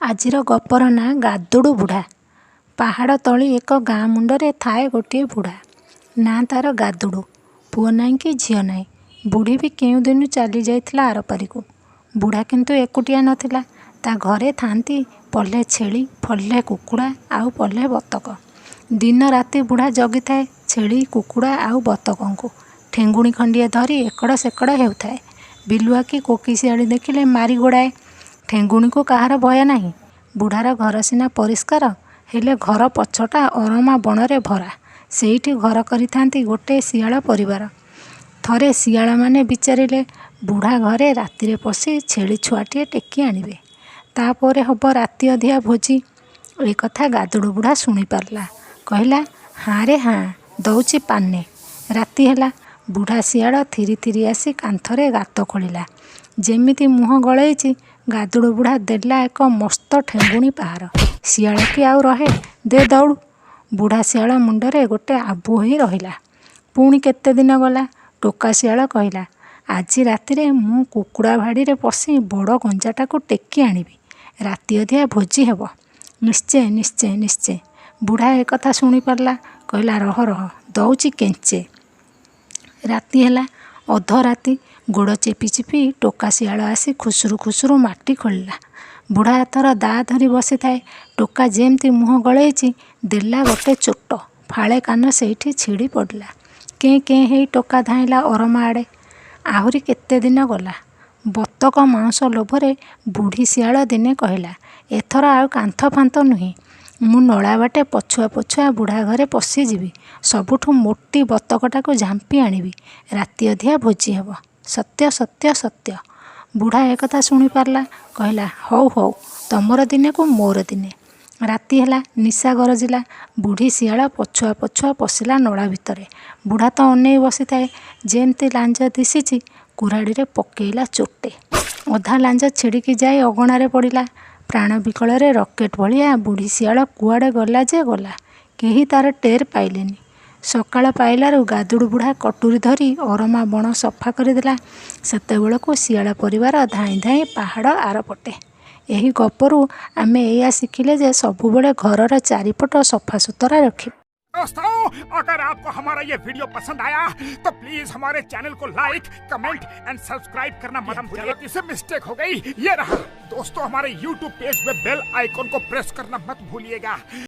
ଆଜିର ଗପର ନାଁ ଗାଦୁଡୁ ବୁଢ଼ା। ପାହାଡ଼ ତଳି ଏକ ଗାଁ ମୁଣ୍ଡରେ ଥାଏ ଗୋଟିଏ ବୁଢ଼ା। ନାଁ ତା'ର ଗାଦୁଡୁ। ପୁଅ ନାହିଁ କି ଝିଅ ନାହିଁ। ବୁଢ଼ୀ ବି କେଉଁଦିନୁ ଚାଲି ଯାଇଥିଲା ଆରପାରିକୁ। ବୁଢ଼ା କିନ୍ତୁ ଏକୁଟିଆ ନଥିଲା। ତା' ଘରେ ଥାନ୍ତି ପଲେ ଛେଳି, ପଲେ କୁକୁଡ଼ା ଆଉ ପଲେ ବତକ। ଦିନ ରାତି ବୁଢ଼ା ଜଗିଥାଏ ଛେଳି, କୁକୁଡ଼ା ଆଉ ବତକଙ୍କୁ। ଠେଙ୍ଗୁଣି ଖଣ୍ଡିଏ ଧରି ଏକଡ଼ ସେକଡ଼ ହେଉଥାଏ। ବିଲୁଆ କି କୋକିଶିଆଳି ଦେଖିଲେ ମାରି ଗୋଡ଼ାଏ। ଠେଙ୍ଗୁଣିକୁ କାହାର ଭୟ ନାହିଁ। ବୁଢ଼ାର ଘର ସିନା ପରିଷ୍କାର, ହେଲେ ଘର ପଛଟା ଅରମା ବଣରେ ଭରା। ସେଇଠି ଘର କରିଥାନ୍ତି ଗୋଟେ ଶିଆଳ ପରିବାର। ଥରେ ଶିଆଳମାନେ ବିଚାରିଲେ ବୁଢ଼ା ଘରେ ରାତିରେ ପଶି ଛେଳି ଛୁଆଟିଏ ଟେକି ଆଣିବେ। ତା'ପରେ ହବ ରାତି ଅଧିଆ ଭୋଜି। ଏ କଥା ଗାଦୁଡୁ ବୁଢ଼ା ଶୁଣିପାରିଲା। କହିଲା, ହାଁରେ ହାଁ, ଦଉଛି ପାନେ। ରାତି ହେଲା। ବୁଢ଼ା ଶିଆଳ ଥିରି ଥିରି ଆସି କାନ୍ଥରେ ଗାତ ଖୋଳିଲା। ଯେମିତି ମୁହଁ ଗଳେଇଛି, ଗାଦୁଡୁ ବୁଢ଼ା ଦେଲା ଏକ ମସ୍ତ ଠେଙ୍ଗୁଣି ପାହାର। ଶିଆଳ କି ଆଉ ରହେ, ଦେ ଦଉଡ଼। ବୁଢ଼ା ଶିଆଳ ମୁଣ୍ଡରେ ଗୋଟେ ଆବୁ ହୋଇ ରହିଲା। ପୁଣି କେତେ ଦିନ ଗଲା। ଟୋକା ଶିଆଳ କହିଲା, ଆଜି ରାତିରେ ମୁଁ କୁକୁଡ଼ା ଭାଡ଼ିରେ ପଶି ବଡ଼ ଗଞ୍ଜାଟାକୁ ଟେକି ଆଣିବି। ରାତି ଅଧିଆ ଭୋଜି ହେବ। ନିଶ୍ଚେ ନିଶ୍ଚେ ନିଶ୍ଚେ। ବୁଢ଼ା ଏକଥା ଶୁଣିପାରିଲା। କହିଲା, ରହ ରହ, ଦଉଛି କେଞ୍ଚେ। ରାତି ହେଲା। ଅଧରାତି। ଗୋଡ଼ ଚିପି ଚିପି ଟୋକା ଶିଆଳ ଆସି ଖୁସୁରୁ ଖୁସୁରୁ ମାଟି ଖୋଳିଲା। ବୁଢ଼ା ଏଥର ଦାଆ ଧରି ବସିଥାଏ। ଟୋକା ଯେମିତି ମୁହଁ ଗଳେଇଛି, ଦେଲା ଗୋଟେ ଚୋଟ। ଫାଳେ କାନ ସେଇଠି ଛିଡ଼ି ପଡ଼ିଲା। କେଁ କେଁ ହେଇ ଟୋକା ଧାଇଁଲା ଅରମା ଆଡ଼େ। ଆହୁରି କେତେ ଦିନ ଗଲା। ବତକ ମାଉଁସ ଲୋଭରେ ବୁଢ଼ୀ ଶିଆଳ ଦିନେ କହିଲା, ଏଥର ଆଉ କାନ୍ଥ ଫାନ୍ଥ ନୁହେଁ। ମୁଁ ନଳା ବାଟେ ପଛୁଆ ପଛୁଆ ବୁଢ଼ା ଘରେ ପଶିଯିବି। ସବୁଠୁ ମୋଟି ବତକଟାକୁ ଝାମ୍ପି ଆଣିବି। ରାତି ଅଧିଆ ଭୋଜି ହେବ। ସତ୍ୟ ସତ୍ୟ ସତ୍ୟ। ବୁଢ଼ା ଏକଥା ଶୁଣିପାରିଲା। କହିଲା, ହଉ ହଉ, ତମର ଦିନେକୁ ମୋର ଦିନେ। ରାତି ହେଲା। ନିଶା ଗରଜିଲା। ବୁଢ଼ୀ ଶିଆଳ ପଛୁଆ ପଛୁଆ ପଶିଲା ନଳା ଭିତରେ। ବୁଢ଼ା ତ ଅନେଇ ବସିଥାଏ। ଯେମିତି ଲାଞ୍ଜ ଦିଶିଛି, କୁରାଢ଼ିରେ ପକେଇଲା ଚୋଟେ। ଅଧା ଲାଞ୍ଜ ଛିଡ଼ିକି ଯାଇ ଅଗଣାରେ ପଡ଼ିଲା। ପ୍ରାଣ ବିକଳରେ ରକେଟ ଭଳିଆ ବୁଢ଼ୀ ଶିଆଳ କୁଆଡ଼େ ଗଲା ଯେ ଗଲା। କେହି ତା'ର ଟେର ପାଇଲେନି। ସକାଳ ପାଇଲାରୁ ଗାଦୁଡୁ ବୁଢ଼ା କଟୁରୀ ଧରି ଅରମା ବଣ ସଫା କରିଦେଲା। ସେତେବେଳକୁ ଶିଆଳ ପରିବାର ଧାଇଁ ଧାଇଁ ପାହାଡ଼ ଆରପଟେ। ଏହି ଗପରୁ ଆମେ ଏଇଆ ଶିଖିଲେ ଯେ ସବୁବେଳେ ଘରର ଚାରିପଟ ସଫାସୁତରା ରଖିବା। दोस्तों, अगर आपको हमारा ये वीडियो पसंद आया तो प्लीज हमारे चैनल को लाइक, कमेंट एंड सब्सक्राइब करना मत भूलिएगा। गलती से मिस्टेक हो गई, ये रहा। दोस्तों, हमारे YouTube पेज पे बेल आइकॉन को प्रेस करना मत भूलिएगा।